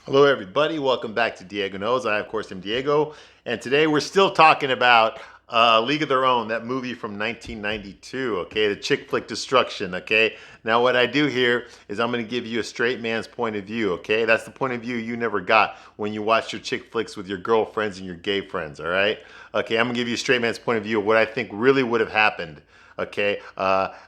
Hello, everybody. Welcome back to Diego Knows. I, of course, am Diego. And today we're still talking about League of Their Own, that movie from 1992, okay? The Chick-Flick destruction, okay? Now, what I do here is I'm going to give you a straight man's point of view, okay? That's the point of view you never got when you watched your chick flicks with your girlfriends and your gay friends, all right? Okay, I'm going to give you a straight man's point of view of what I think really would have happened, okay,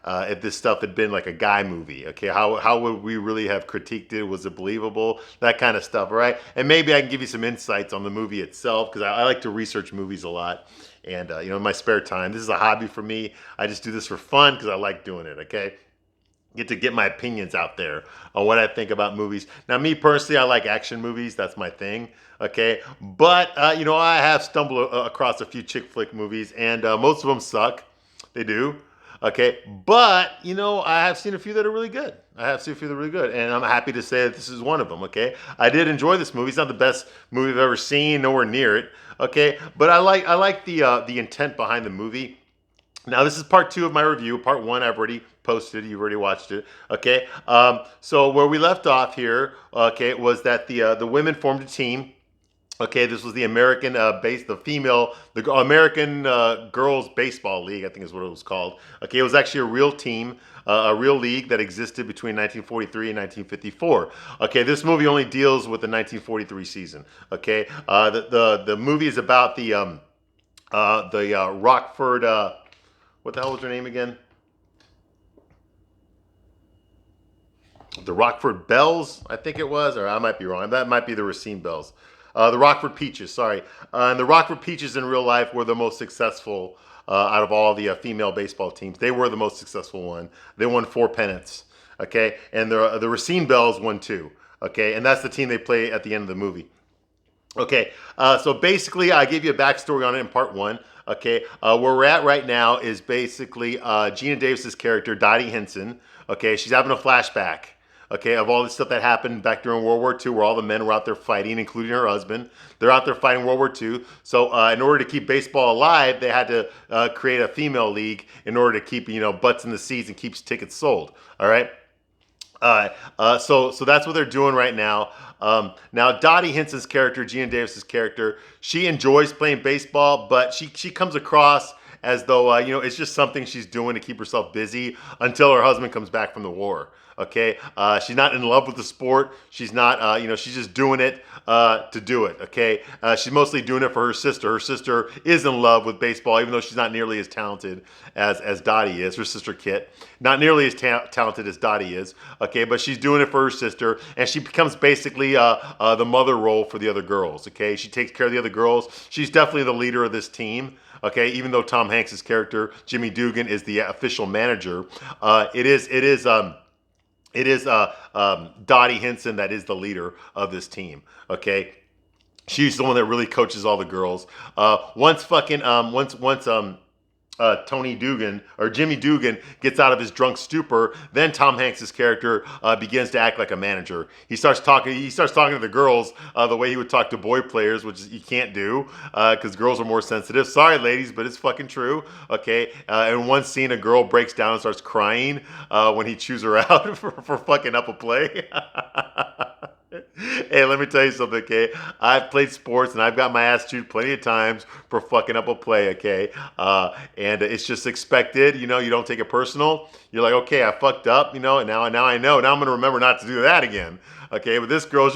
if this stuff had been like a guy movie, okay, how would we really have critiqued it? Was it believable? That kind of stuff, all right? And maybe I can give you some insights on the movie itself because I like to research movies a lot. And, in my spare time, this is a hobby for me. I just do this for fun because I like doing it, okay? Get to get my opinions out there on what I think about movies. Now, me personally, I like action movies. That's my thing. Okay, but I have stumbled across a few chick flick movies, and most of them suck. They do. Okay, but I have seen a few that are really good. I have seen a few that are really good, and I'm happy to say that this is one of them. Okay, I did enjoy this movie. It's not the best movie I've ever seen, nowhere near it. Okay, but I like the intent behind the movie. Now, this is part two of my review. Part one, I've already posted. You've already watched it. Okay. So where we left off here, okay, was that the women formed a team. Okay, this was the American the American Girls Baseball League, I think is what it was called. Okay, it was actually a real team, a real league that existed between 1943 and 1954. Okay, this movie only deals with the 1943 season. Okay, the movie is about the Rockford. What the hell was her name again? The Rockford Bells, I think it was, or I might be wrong. That might be the Racine Bells. The Rockford Peaches, sorry. And the Rockford Peaches in real life were the most successful out of all the female baseball teams. They were the most successful one. They won 4 pennants, okay? And the Racine Bells won two, okay? And that's the team they play at the end of the movie. Okay, so basically, I gave you a backstory on it in part one. Okay, where we're at right now is basically Gina Davis's character, Dottie Hinson. Okay, she's having a flashback. Okay, of all the stuff that happened back during World War II, where all the men were out there fighting, including her husband. They're out there fighting World War II. So, in order to keep baseball alive, they had to create a female league in order to keep butts in the seats and keeps tickets sold. All right. So that's what they're doing right now. Now, Dottie Hinson's character, Gina Davis's character, she enjoys playing baseball, but she comes across as though it's just something she's doing to keep herself busy until her husband comes back from the war. Okay, she's not in love with the sport. She's not, she's just doing it to do it. Okay, she's mostly doing it for her sister. Her sister is in love with baseball, even though she's not nearly as talented as Dottie is. Her sister Kit, not nearly as talented as Dottie is. Okay, but she's doing it for her sister, and she becomes basically the mother role for the other girls. Okay, she takes care of the other girls. She's definitely the leader of this team. Okay, even though Tom Hanks's character Jimmy Dugan is the official manager, it is Dottie Hinson that is the leader of this team. Okay, she's the one that really coaches all the girls. Once Tony Dugan or Jimmy Dugan gets out of his drunk stupor, then Tom Hanks's character begins to act like a manager. He starts talking. He starts talking to the girls the way he would talk to boy players, which you can't do because girls are more sensitive. Sorry, ladies, but it's fucking true. Okay. In one scene, a girl breaks down and starts crying when he chews her out for fucking up a play. Hey, let me tell you something, okay? I've played sports and I've got my ass chewed plenty of times for fucking up a play, okay? And it's just expected, you don't take it personal. You're like, okay, I fucked up, and now I know. Now I'm gonna remember not to do that again, okay? But this girl's,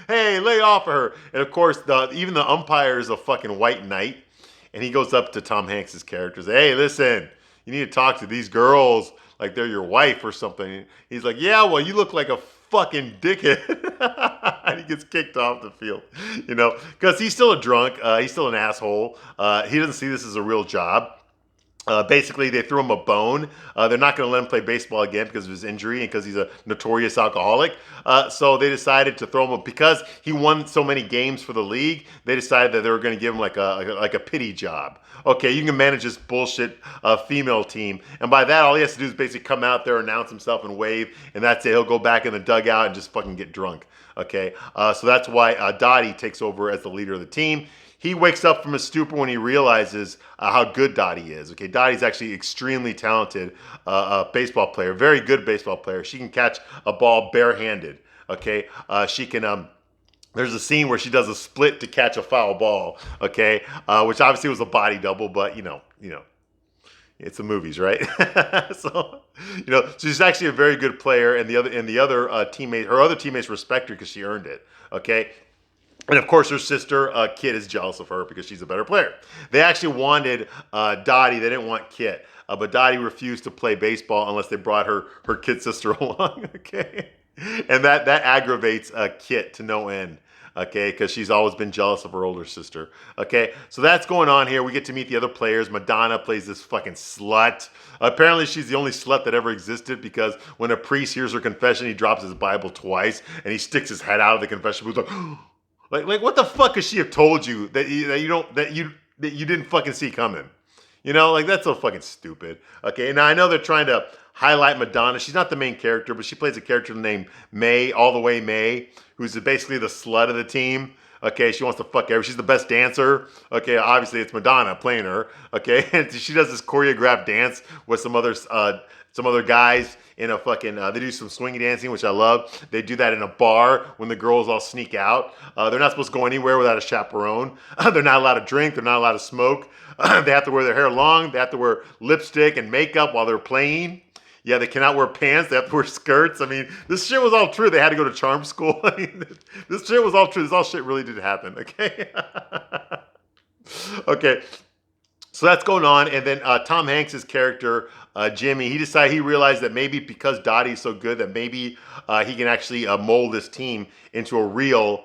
hey, lay off of her. And of course, even the umpire is a fucking white knight, and he goes up to Tom Hanks's characters, hey, listen, you need to talk to these girls like they're your wife or something. He's like, yeah, well, you look like a fucking dickhead. And he gets kicked off the field, because he's still a drunk. He's still an asshole. He doesn't see this as a real job. Basically, they threw him a bone. They're not going to let him play baseball again because of his injury and because he's a notorious alcoholic. So they decided to throw him because he won so many games for the league. They decided that they were going to give him like a pity job. Okay, you can manage this bullshit female team, and by that, all he has to do is basically come out there, announce himself, and wave, and that's it. He'll go back in the dugout and just fucking get drunk. Okay, so that's why Dottie takes over as the leader of the team. He wakes up from his stupor when he realizes how good Dottie is. Okay, Dottie's actually extremely talented baseball player, very good baseball player. She can catch a ball barehanded. Okay, she can there's a scene where she does a split to catch a foul ball. Okay, which obviously was a body double, but it's the movies, right? So, she's actually a very good player, and the other teammate, her other teammates respect her because she earned it. Okay, and of course, her sister, Kit, is jealous of her because she's a better player. They actually wanted Dottie. They didn't want Kit. But Dottie refused to play baseball unless they brought her kid sister along. Okay. And that aggravates Kit to no end. Okay, because she's always been jealous of her older sister. Okay, so that's going on here. We get to meet the other players. Madonna plays this fucking slut. Apparently, she's the only slut that ever existed because when a priest hears her confession, he drops his Bible twice and he sticks his head out of the confession booth like what the fuck could she have told you that you didn't fucking see coming? Like that's so fucking stupid. Okay, now I know they're trying to highlight Madonna. She's not the main character, but she plays a character named May, all the way May, who's basically the slut of the team. Okay, she wants to fuck everyone. She's the best dancer. Okay, obviously it's Madonna playing her. Okay, and she does this choreographed dance with some other guys in a fucking. They do some swing dancing, which I love. They do that in a bar when the girls all sneak out. They're not supposed to go anywhere without a chaperone. They're not allowed to drink. They're not allowed to smoke. They have to wear their hair long. They have to wear lipstick and makeup while they're playing. Yeah, they cannot wear pants. They have to wear skirts. I mean, this shit was all true. They had to go to charm school. I mean, this shit was all true. This all shit really did happen. Okay. Okay. So that's going on. And then Tom Hanks's character, Jimmy, he realized that maybe because Dottie's so good that maybe he can actually mold this team into a real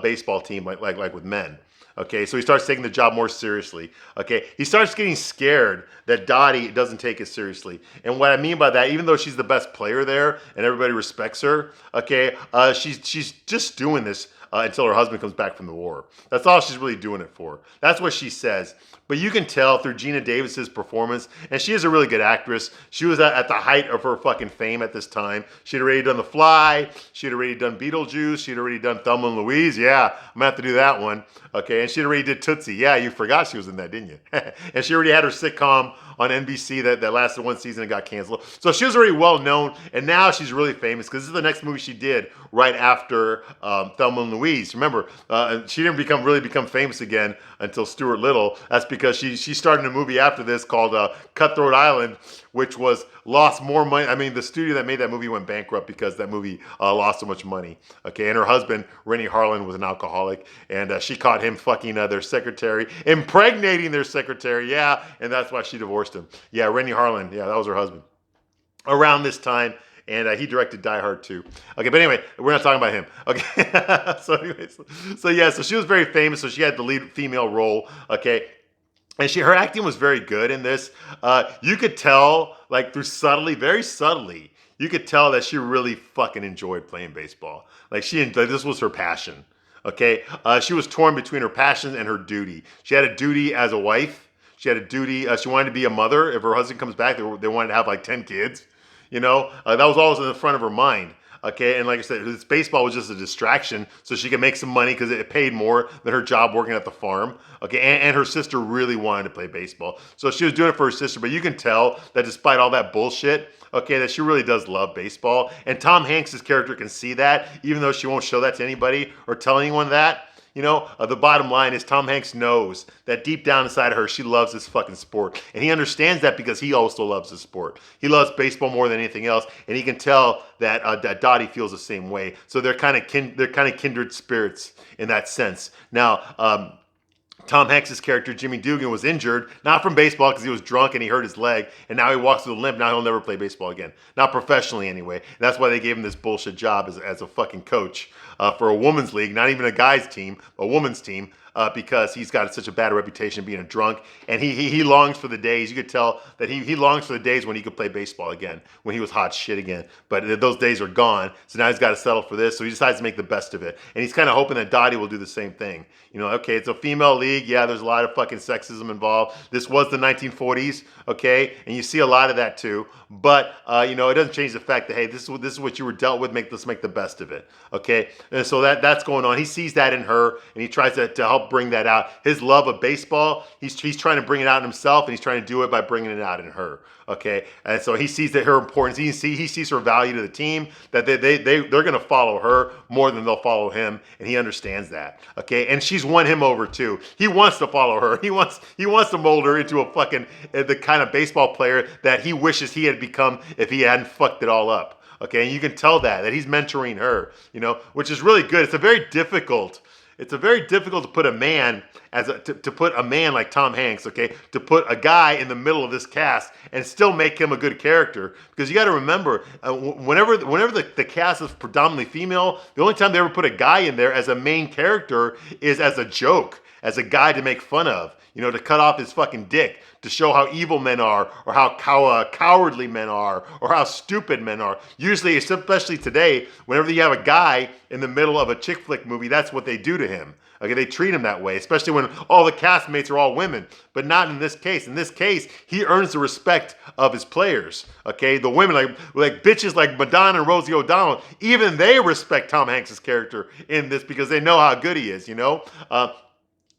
baseball team like with men. Okay, so he starts taking the job more seriously. Okay, he starts getting scared that Dottie doesn't take it seriously. And what I mean by that, even though she's the best player there and everybody respects her, okay, she's just doing this until her husband comes back from the war. That's all she's really doing it for. That's what she says. But you can tell through Gina Davis's performance, and she is a really good actress. She was at the height of her fucking fame at this time. She'd already done The Fly. She'd already done Beetlejuice. She'd already done Thelma and Louise. Yeah, I'm gonna have to do that one. Okay, and she already did Tootsie. Yeah, you forgot she was in that, didn't you? And she already had her sitcom on NBC that lasted one season and got canceled. So she was already well known, and now she's really famous because this is the next movie she did right after Thelma and Louise. Remember, she didn't really become famous again until Stuart Little. That's because she started a movie after this called Cutthroat Island, which lost more money. I mean, the studio that made that movie went bankrupt because that movie lost so much money. Okay, and her husband, Rennie Harlan, was an alcoholic, and she caught him fucking their secretary, impregnating their secretary. Yeah, and that's why she divorced him. Yeah, Rennie Harlan. Yeah, that was her husband. Around this time. And he directed Die Hard too. Okay, but anyway, we're not talking about him. Okay, so she was very famous. So she had the lead female role. Okay, and her acting was very good in this. You could tell, like very subtly, you could tell that she really fucking enjoyed playing baseball. This was her passion. Okay, she was torn between her passion and her duty. She had a duty as a wife. She had a duty. She wanted to be a mother. If her husband comes back, they wanted to have like 10 kids. That was always in the front of her mind. Okay, and like I said, this baseball was just a distraction so she could make some money because it paid more than her job working at the farm. Okay, and her sister really wanted to play baseball. So she was doing it for her sister, but you can tell that despite all that bullshit, okay, that she really does love baseball. And Tom Hanks' character can see that, even though she won't show that to anybody or tell anyone that. The bottom line is Tom Hanks knows that deep down inside of her, she loves this fucking sport. And he understands that because he also loves the sport. He loves baseball more than anything else. And he can tell that Dottie feels the same way. So they're kind of kindred spirits in that sense. Now, Tom Hanks' character, Jimmy Dugan, was injured, not from baseball because he was drunk and he hurt his leg, and now he walks with a limp. Now he'll never play baseball again. Not professionally, anyway. And that's why they gave him this bullshit job as a fucking coach for a women's league, not even a guy's team, a women's team, because he's got such a bad reputation being a drunk. And he longs for the days. You could tell that he longs for the days when he could play baseball again, when he was hot shit again. But those days are gone, so now he's got to settle for this. So he decides to make the best of it. And he's kind of hoping that Dottie will do the same thing. Okay, it's a female league. Yeah, there's a lot of fucking sexism involved. This was the 1940s, okay? And you see a lot of that too. But, it doesn't change the fact that, hey, this is what you were dealt with. Let's make the best of it, okay? And so that's going on. He sees that in her, and he tries to help help bring that out. His love of baseball, he's trying to bring it out in himself, and he's trying to do it by bringing it out in her. Okay, and so he sees that her importance. He sees her value to the team. That they're going to follow her more than they'll follow him, and he understands that. Okay, and she's won him over too. He wants to follow her. He wants to mold her into a fucking the kind of baseball player that he wishes he had become if he hadn't fucked it all up. Okay, and you can tell that he's mentoring her, which is really good. It's very difficult to put a man to put a man like Tom Hanks, okay, to put a guy in the middle of this cast and still make him a good character. Because you got to remember, whenever the cast is predominantly female, the only time they ever put a guy in there as a main character is as a joke, as a guy to make fun of, to cut off his fucking dick, to show how evil men are, or how cowardly men are, or how stupid men are. Usually, especially today, whenever you have a guy in the middle of a chick flick movie, that's what they do to him. Okay, they treat him that way, especially when all the castmates are all women. But not in this case. In this case, he earns the respect of his players. Okay, the women, like bitches like Madonna and Rosie O'Donnell, even they respect Tom Hanks' character in this because they know how good he is,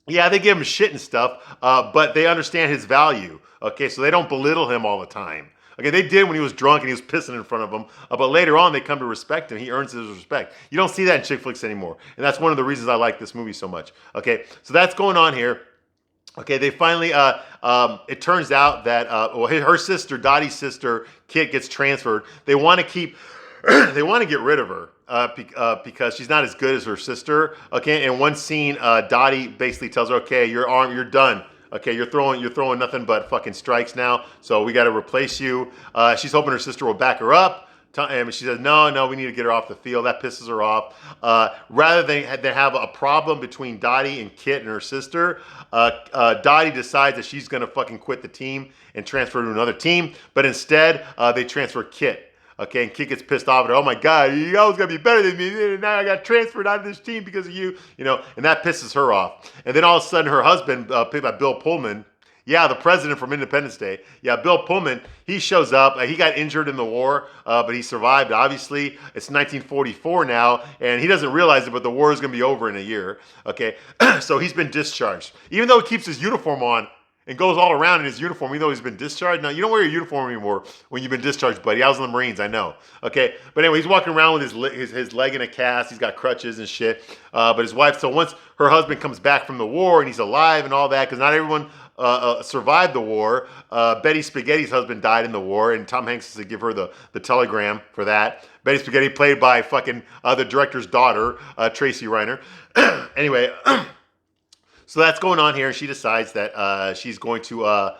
Yeah, they give him shit and stuff, but they understand his value. Okay, so they don't belittle him all the time. Okay, they did when he was drunk and he was pissing in front of them, but later on they come to respect him. He earns his respect. You don't see that in chick flicks anymore, and that's one of the reasons I like this movie so much. Okay, so that's going on here. Okay, they finally, it turns out that her sister, Dottie's sister, Kit, gets transferred. They want to keep, they want to get rid of her. Because she's not as good as her sister. Okay, in one scene, Dottie basically tells her, "Okay, you're done. Okay, you're throwing nothing but fucking strikes now. So we got to replace you." She's hoping her sister will back her up. And she says, "No, we need to get her off the field." That pisses her off. Rather than have a problem between Dottie and Kit and her sister, Dottie decides that she's gonna fucking quit the team and transfer to another team. But instead, they transfer Kit. Okay, and Kit gets pissed off at her. "Oh my God, you always gotta be better than me. Now I got transferred out of this team because of you." And that pisses her off. And then all of a sudden, her husband, played by Bill Pullman, the president from Independence Day, Bill Pullman, he shows up. He got injured in the war, but he survived, obviously. It's 1944 now, and he doesn't realize it, but the war is gonna be over in a year. Okay, so he's been discharged. Even though he keeps his uniform on, and goes all around in his uniform, even though he's been discharged. Now, you don't wear your uniform anymore when you've been discharged, buddy. I was in the Marines, I know. Okay, but anyway, he's walking around with his leg in a cast. He's got crutches and shit. But his wife, so once her husband comes back from the war and he's alive and all that, because not everyone survived the war. Betty Spaghetti's husband died in the war, and Tom Hanks has to give her the telegram for that. Betty Spaghetti, played by fucking the director's daughter, Tracy Reiner. Anyway. So that's going on here. She decides that she's going to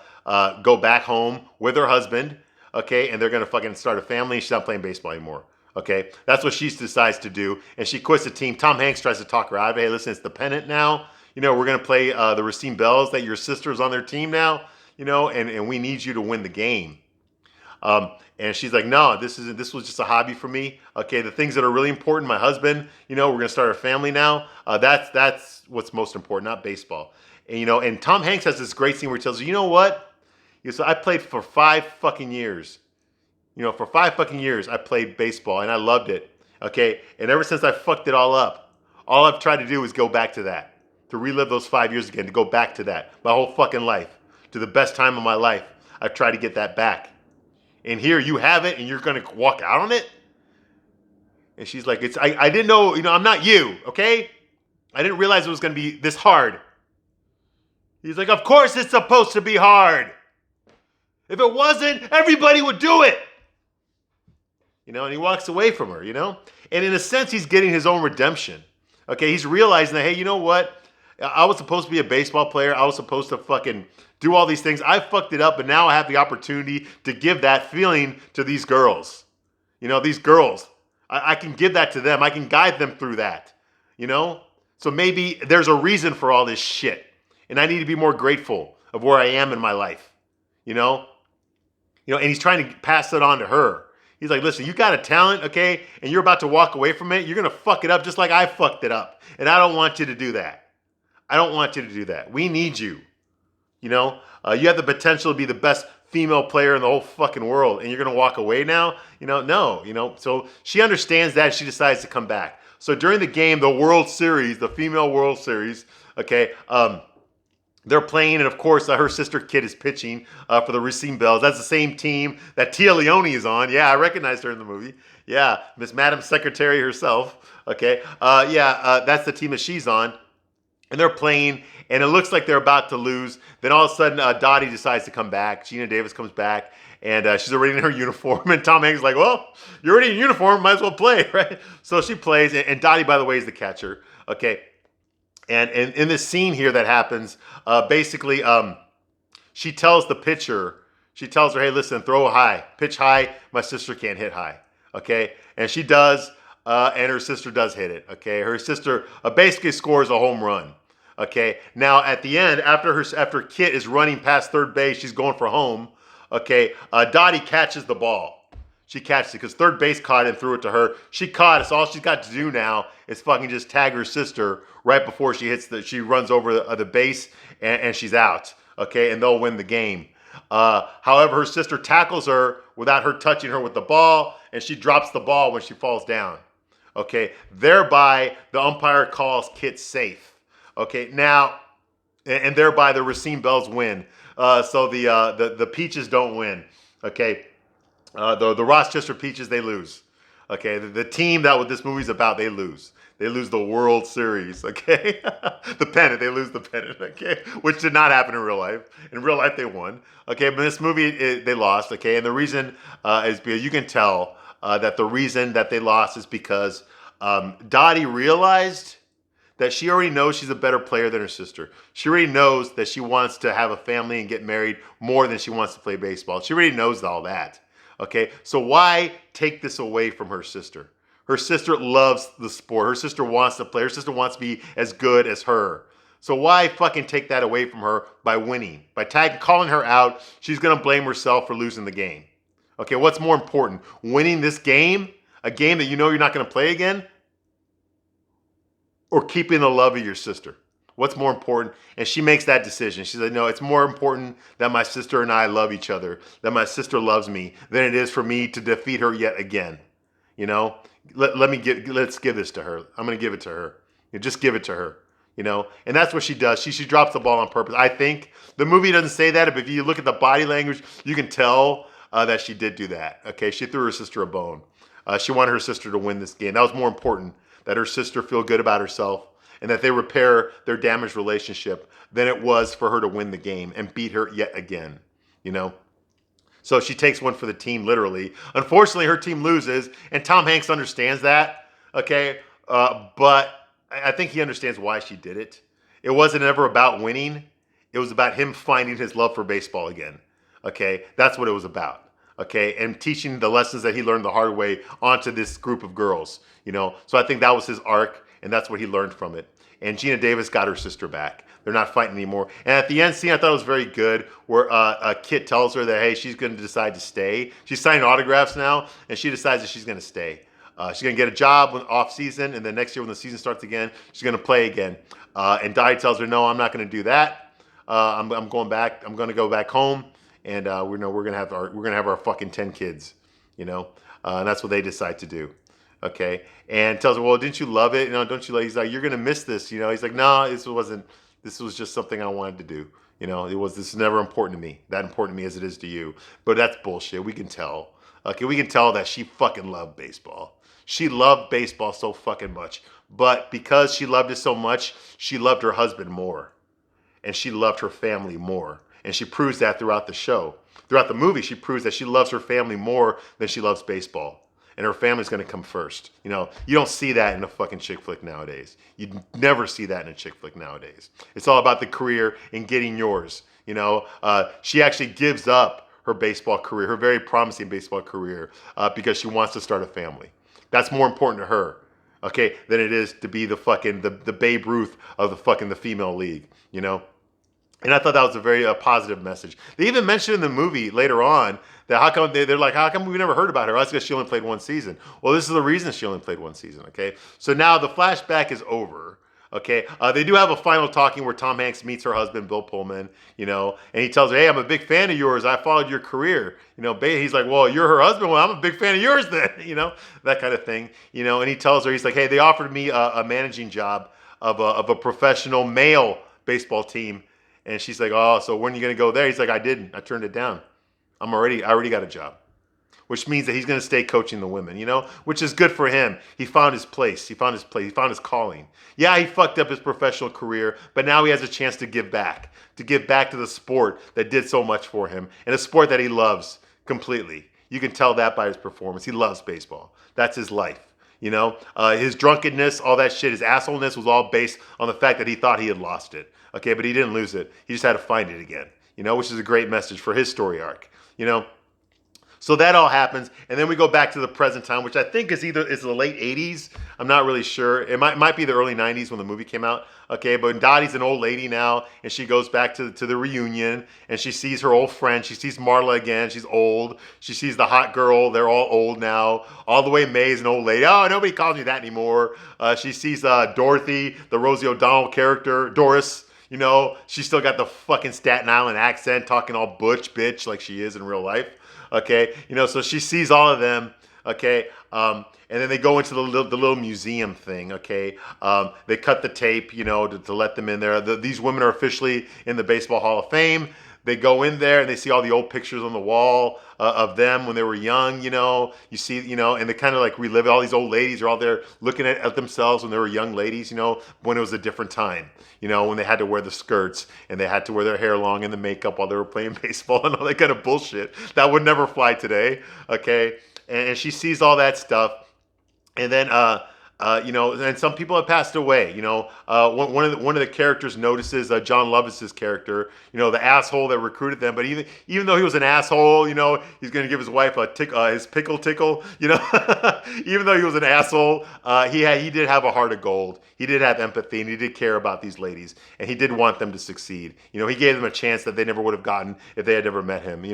go back home with her husband, okay, and they're going to fucking start a family. She's not playing baseball anymore, okay? That's what she decides to do, and she quits the team. Tom Hanks tries to talk her out of it. "Hey, listen, it's the pennant now. We're going to play the Racine Bells, that your sister's on their team now, and we need you to win the game." And she's like, "No, this was just a hobby for me. Okay, the things that are really important, my husband, we're gonna start a family now. That's what's most important, not baseball." And and Tom Hanks has this great scene where he tells her, "You know what? I played for 5 fucking years. For 5 fucking years, I played baseball and I loved it. Okay, and ever since I fucked it all up, all I've tried to do is go back to that, to relive those 5 years again, to go back to that, my whole fucking life, to the best time of my life. I've tried to get that back. And here you have it, and you're gonna walk out on it?" And she's like, I didn't know, I'm not you, okay? I didn't realize it was gonna be this hard." He's like, "Of course it's supposed to be hard. If it wasn't, everybody would do it." And he walks away from her, And in a sense, he's getting his own redemption. Okay, he's realizing that, hey, you know what? I was supposed to be a baseball player. I was supposed to fucking do all these things. I fucked it up, but now I have the opportunity to give that feeling to these girls. These girls. I can give that to them. I can guide them through that. So maybe there's a reason for all this shit. And I need to be more grateful of where I am in my life. And he's trying to pass it on to her. He's like, "Listen, you got a talent, okay? And you're about to walk away from it. You're going to fuck it up just like I fucked it up. And I don't want you to do that. I don't want you to do that. We need you. You have the potential to be the best female player in the whole fucking world, and you're going to walk away now? No. So she understands that. She decides to come back. So during the game, the World Series, the female World Series, okay, they're playing, and of course, her sister Kit is pitching for the Racine Bells. That's the same team that Tia Leone is on. Yeah, I recognized her in the movie. Yeah, Miss Madam Secretary herself. Okay, that's the team that she's on, and they're playing, and it looks like they're about to lose. Then all of a sudden, Dottie decides to come back. Gina Davis comes back, and she's already in her uniform. And Tom Hanks is like, "Well, you're already in uniform, might as well play, right?" So she plays, and Dottie, by the way, is the catcher. Okay. And in this scene here that happens, basically, she tells the pitcher, she tells her, "Hey, listen, throw high, pitch high. My sister can't hit high." Okay, and she does, and her sister does hit it. Okay, her sister basically scores a home run. Okay, now at the end, after Kit is running past third base, she's going for home. Okay, Dottie catches the ball. She catches it because third base caught it and threw it to her. She caught it, so all she's got to do now is fucking just tag her sister right before she runs over the base, and she's out. Okay, and they'll win the game. However, her sister tackles her without her touching her with the ball, and she drops the ball when she falls down. Okay, thereby the umpire calls Kit safe. Okay, now, and thereby the Racine Bells win. So the Peaches don't win. Okay. The Rochester Peaches, they lose. Okay, the team that what this movie's about, they lose. They lose the World Series. Okay, the pennant, they lose the pennant. Okay, which did not happen in real life. In real life, they won. Okay, but in this movie, they lost. Okay, and the reason is because you can tell that the reason that they lost is because Dottie realized that she already knows she's a better player than her sister. She already knows that she wants to have a family and get married more than she wants to play baseball. She already knows all that. Okay, so why take this away from her sister? Her sister loves the sport. Her sister wants to play. Her sister wants to be as good as her. So why fucking take that away from her by winning? By calling her out, she's going to blame herself for losing the game. Okay, what's more important? Winning this game, a game that you know you're not going to play again, or keeping the love of your sister? What's more important? And she makes that decision. She said, "No, it's more important that my sister and I love each other, that my sister loves me, than it is for me to defeat her yet again." You know, let's give this to her. I'm going to give it to her. Just give it to her. You know, and that's what she does. She drops the ball on purpose. I think the movie doesn't say that, but if you look at the body language, you can tell that she did do that. Okay, she threw her sister a bone. She wanted her sister to win this game. That was more important, that her sister feel good about herself and that they repair their damaged relationship, than it was for her to win the game and beat her yet again, you know? So she takes one for the team, literally. Unfortunately, her team loses, and Tom Hanks understands that, okay? But I think he understands why she did it. It wasn't ever about winning. It was about him finding his love for baseball again, okay? That's what it was about, okay? And teaching the lessons that he learned the hard way onto this group of girls, you know? So I think that was his arc, and that's what he learned from it. And Gina Davis got her sister back. They're not fighting anymore. And at the end scene, I thought it was very good, where Kit tells her that, hey, she's going to decide to stay. She's signing autographs now, and she decides that she's going to stay. She's going to get a job off season, and then next year when the season starts again, she's going to play again. And Dottie tells her, "No, I'm not going to do that. I'm going back. I'm going to go back home, and we're going to have our fucking 10 kids, you know." And that's what they decide to do. Okay, and tells her, "Well, didn't you love it? You know, don't you?" He's like, "You're gonna miss this." You know, he's like, "No, this wasn't. This was just something I wanted to do. You know, this is never important to me. That important to me as it is to you." But that's bullshit. We can tell. Okay, we can tell that she fucking loved baseball. She loved baseball so fucking much. But because she loved it so much, she loved her husband more, and she loved her family more, and she proves that throughout the show. Throughout the movie, she proves that she loves her family more than she loves baseball. And her family's going to come first. You know, you don't see that in a fucking chick flick nowadays. You'd never see that in a chick flick nowadays. It's all about the career and getting yours. You know, she actually gives up her baseball career, her very promising baseball career, because she wants to start a family. That's more important to her, okay, than it is to be the fucking the Babe Ruth of the female league. You know. And I thought that was a very positive message. They even mentioned in the movie later on that how come they're like, how come we've never heard about her? That's because she only played one season. Well, this is the reason she only played one season, okay? So now the flashback is over, Okay, they do have a final talking where Tom Hanks meets her husband, Bill Pullman, and he tells her, "Hey, I'm a big fan of yours. I followed your career." He's like, "Well, you're her husband. Well, I'm a big fan of yours then." That kind of thing. And he tells her, he's like, "Hey, they offered me a managing job of a professional male baseball team," and she's like, "Oh, so when are you gonna go there?" He's like, "I didn't. I turned it down. I already got a job." Which means that he's going to stay coaching the women, which is good for him. He found his place. He found his place. He found his calling. Yeah, he fucked up his professional career, but now he has a chance to give back to the sport that did so much for him, and a sport that he loves completely. You can tell that by his performance. He loves baseball. That's his life. His drunkenness, all that shit, his assholeness was all based on the fact that he thought he had lost it. Okay, but he didn't lose it. He just had to find it again. Which is a great message for his story arc. So that all happens, and then we go back to the present time, which I think is the late '80s. I'm not really sure. It might be the early '90s when the movie came out. Okay, but Dottie's an old lady now, and she goes back to the reunion, and she sees her old friend. She sees Marla again. She's old. She sees the hot girl. They're all old now. All the way May's an old lady. Oh, nobody calls me that anymore. She sees Dorothy, the Rosie O'Donnell character, Doris. She's still got the fucking Staten Island accent, talking all butch bitch like she is in real life. Okay, so she sees all of them. Okay, and then they go into the little museum thing. Okay, they cut the tape, to let them in there. These women are officially in the Baseball Hall of Fame. They go in there and they see all the old pictures on the wall of them when they were young. You see, and they kind of like relive it. All these old ladies are all there looking at themselves when they were young ladies. When it was a different time. When they had to wear the skirts and they had to wear their hair long and the makeup while they were playing baseball and all that kind of bullshit that would never fly today. Okay, and she sees all that stuff, and then and some people have passed away. One of the characters notices John Lovis's character, the asshole that recruited them. But even though he was an asshole, he's going to give his wife his pickle tickle. Even though he was an asshole, he did have a heart of gold. He did have empathy, and he did care about these ladies, and he did want them to succeed. He gave them a chance that they never would have gotten if they had never met him.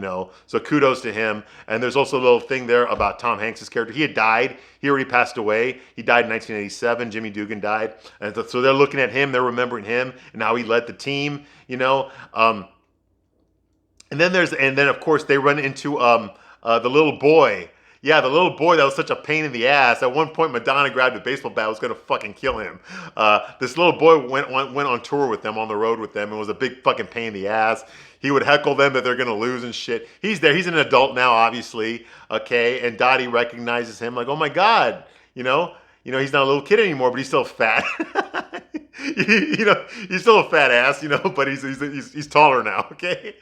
So kudos to him. And there's also a little thing there about Tom Hanks's character. He had died. He already passed away. He died in 1987. Jimmy Dugan died, and so they're looking at him. They're remembering him and how he led the team. And then of course they run into the little boy. Yeah, the little boy that was such a pain in the ass. At one point, Madonna grabbed a baseball bat, was gonna fucking kill him. This little boy went on tour with them, on the road with them, and was a big fucking pain in the ass. He would heckle them that they're gonna lose and shit. He's there. He's an adult now, obviously. Okay, and Dottie recognizes him, like, oh my god, he's not a little kid anymore, but he's still fat. He's still a fat ass, but he's taller now. Okay,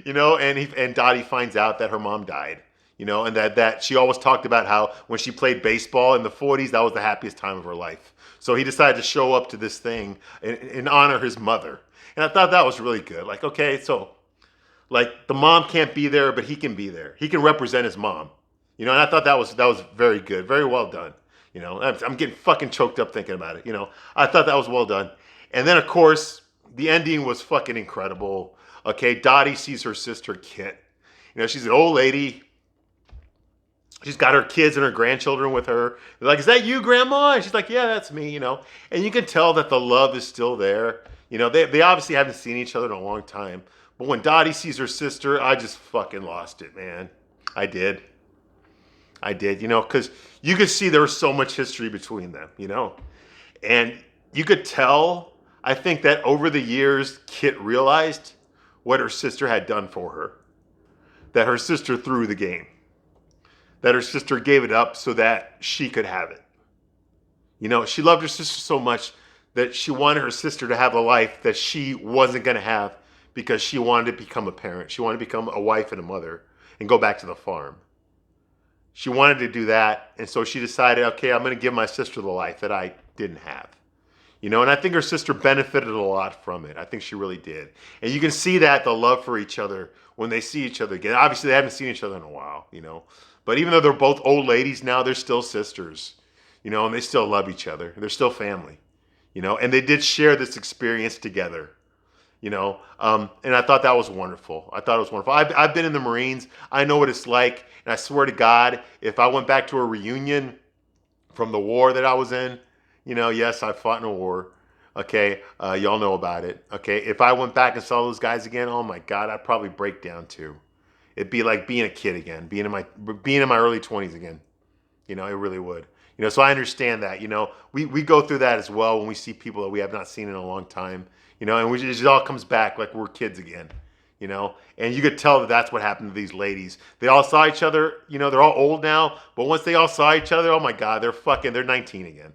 and Dottie finds out that her mom died. And that she always talked about how when she played baseball in the '40s, that was the happiest time of her life. So he decided to show up to this thing and honor his mother. And I thought that was really good. Like, okay, so like the mom can't be there, but he can be there. He can represent his mom. And I thought that was very good, very well done. I'm getting fucking choked up thinking about it. I thought that was well done. And then of course the ending was fucking incredible. Okay, Dottie sees her sister Kit. She's an old lady. She's got her kids and her grandchildren with her. They're like, is that you, Grandma? And she's like, yeah, that's me, And you can tell that the love is still there. They obviously haven't seen each other in a long time. But when Dottie sees her sister, I just fucking lost it, man. I did, because you could see there was so much history between them, And you could tell, I think that over the years, Kit realized what her sister had done for her. That her sister threw the game. That her sister gave it up so that she could have it. She loved her sister so much that she wanted her sister to have a life that she wasn't going to have because she wanted to become a parent. She wanted to become a wife and a mother and go back to the farm. She wanted to do that, and so she decided, okay, I'm going to give my sister the life that I didn't have. And I think her sister benefited a lot from it. I think she really did. And you can see that, the love for each other, when they see each other again. Obviously, they haven't seen each other in a while, But even though they're both old ladies now, they're still sisters, and they still love each other. They're still family, and they did share this experience together, and I thought that was wonderful. I've been in the Marines. I know what it's like. And I swear to God, if I went back to a reunion from the war that I was in, yes, I fought in a war, Okay, y'all know about it. Okay, if I went back and saw those guys again, oh my God, I'd probably break down too. It'd be like being a kid again, being in my early 20s again. It really would. So I understand that. We go through that as well when we see people that we have not seen in a long time. And it just all comes back like we're kids again. And you could tell that that's what happened to these ladies. They all saw each other. They're all old now, but once they all saw each other, oh my God, they're 19 again.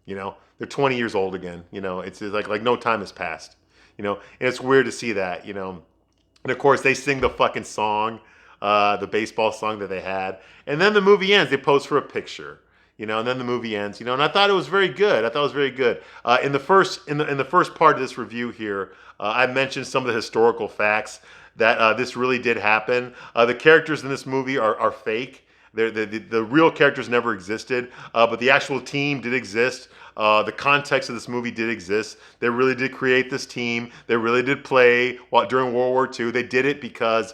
They're 20 years old again. It's like no time has passed. And it's weird to see that. And of course, they sing the fucking song, the baseball song that they had. And then the movie ends. They pose for a picture, and then the movie ends, and I thought it was very good. I thought it was very good. In the first part of this review here, I mentioned some of the historical facts that this really did happen. The characters in this movie are fake. The real characters never existed, but the actual team did exist. The context of this movie did exist. They really did create this team. They really did play during World War II. They did it because,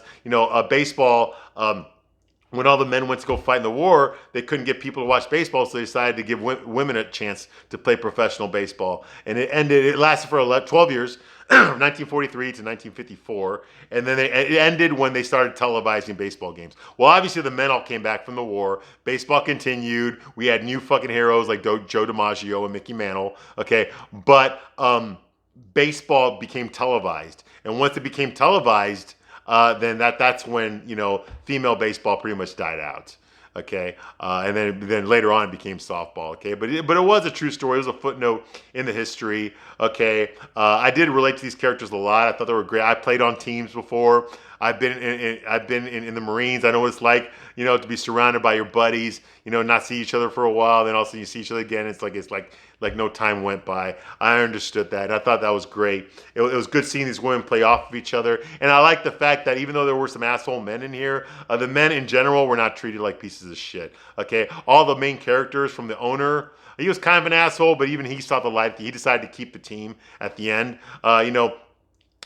baseball, when all the men went to go fight in the war, they couldn't get people to watch baseball, so they decided to give women a chance to play professional baseball. And it lasted for 12 years, 1943 to 1954, and then it ended when they started televising baseball games. Well, obviously the men all came back from the war. Baseball continued. We had new fucking heroes like Joe DiMaggio and Mickey Mantle. Okay, but baseball became televised, and once it became televised, then that's when female baseball pretty much died out. Okay, and then later on it became softball. Okay, but it was a true story. It was a footnote in the history. Okay, I did relate to these characters a lot. I thought they were great. I played on teams before. I've been in the Marines. I know what it's like, to be surrounded by your buddies, not see each other for a while, then also you see each other again. It's like no time went by. I understood that, and I thought that was great. It was good seeing these women play off of each other, and I like the fact that even though there were some asshole men in here, the men in general were not treated like pieces of shit. Okay, all the main characters, from the owner. He was kind of an asshole, but even he saw the light. He decided to keep the team at the end. Ira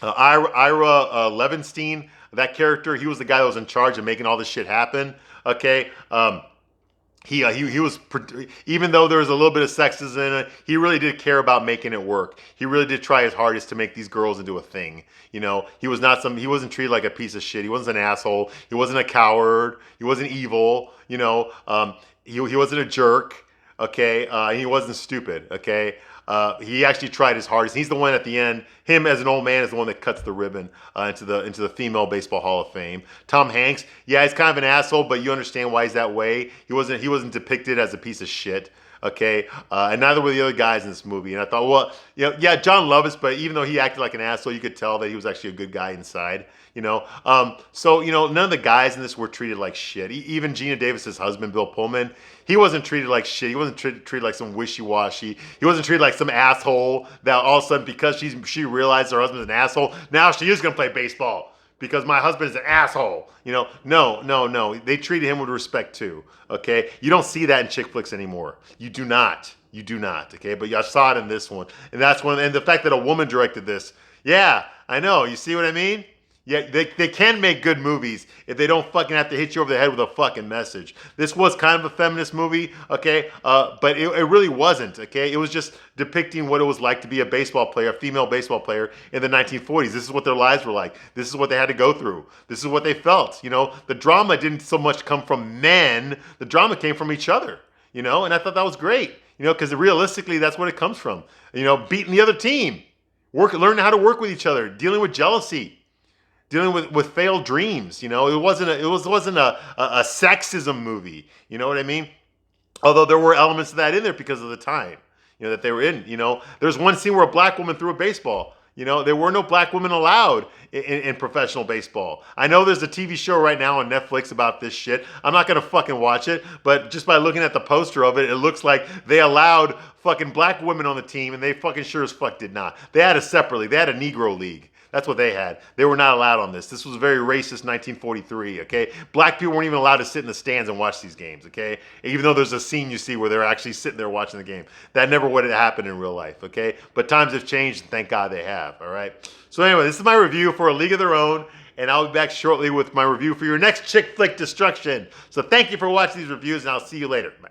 Levinstein, that character, he was the guy that was in charge of making all this shit happen. Okay, he was, even though there was a little bit of sexism in it, he really did care about making it work. He really did try his hardest to make these girls into a thing. He wasn't treated like a piece of shit. He wasn't an asshole. He wasn't a coward. He wasn't evil. He wasn't a jerk. Okay, he wasn't stupid. Okay. He actually tried his hardest. He's the one at the end. Him as an old man is the one that cuts the ribbon into the Female Baseball Hall of Fame. Tom Hanks, yeah, he's kind of an asshole, but you understand why he's that way. He wasn't depicted as a piece of shit. Okay, and neither were the other guys in this movie. And I thought, well, yeah, John Lovitz, but even though he acted like an asshole, you could tell that he was actually a good guy inside. So none of the guys in this were treated like shit. Even Gina Davis's husband, Bill Pullman, he wasn't treated like shit. He wasn't treated like some wishy-washy. He wasn't treated like some asshole that all of a sudden, because she realized her husband's an asshole, now she is gonna play baseball because my husband is an asshole. No. They treated him with respect too. Okay, you don't see that in chick flicks anymore. You do not. Okay, but I saw it in this one, and that's one. And the fact that a woman directed this, yeah, I know. You see what I mean? Yeah, they can make good movies if they don't fucking have to hit you over the head with a fucking message. This was kind of a feminist movie, okay, but it really wasn't, okay? It was just depicting what it was like to be a female baseball player in the 1940s. This is what their lives were like. This is what they had to go through. This is what they felt, The drama didn't so much come from men. The drama came from each other, and I thought that was great, because realistically, that's what it comes from. Beating the other team, learning how to work with each other, dealing with jealousy, dealing with failed dreams. It wasn't a sexism movie. You know what I mean? Although there were elements of that in there because of the time, that they were in. There's one scene where a black woman threw a baseball. There were no black women allowed in professional baseball. I know there's a TV show right now on Netflix about this shit. I'm not gonna fucking watch it, but just by looking at the poster of it, it looks like they allowed fucking black women on the team, and they fucking sure as fuck did not. They had it separately. They had a Negro League. That's what they had. They were not allowed on this. This was very racist 1943, okay? Black people weren't even allowed to sit in the stands and watch these games, okay? Even though there's a scene you see where they're actually sitting there watching the game. That never would have happened in real life, okay? But times have changed, and thank God they have, all right? So anyway, this is my review for A League of Their Own, and I'll be back shortly with my review for your next chick flick destruction. So thank you for watching these reviews, and I'll see you later. Bye.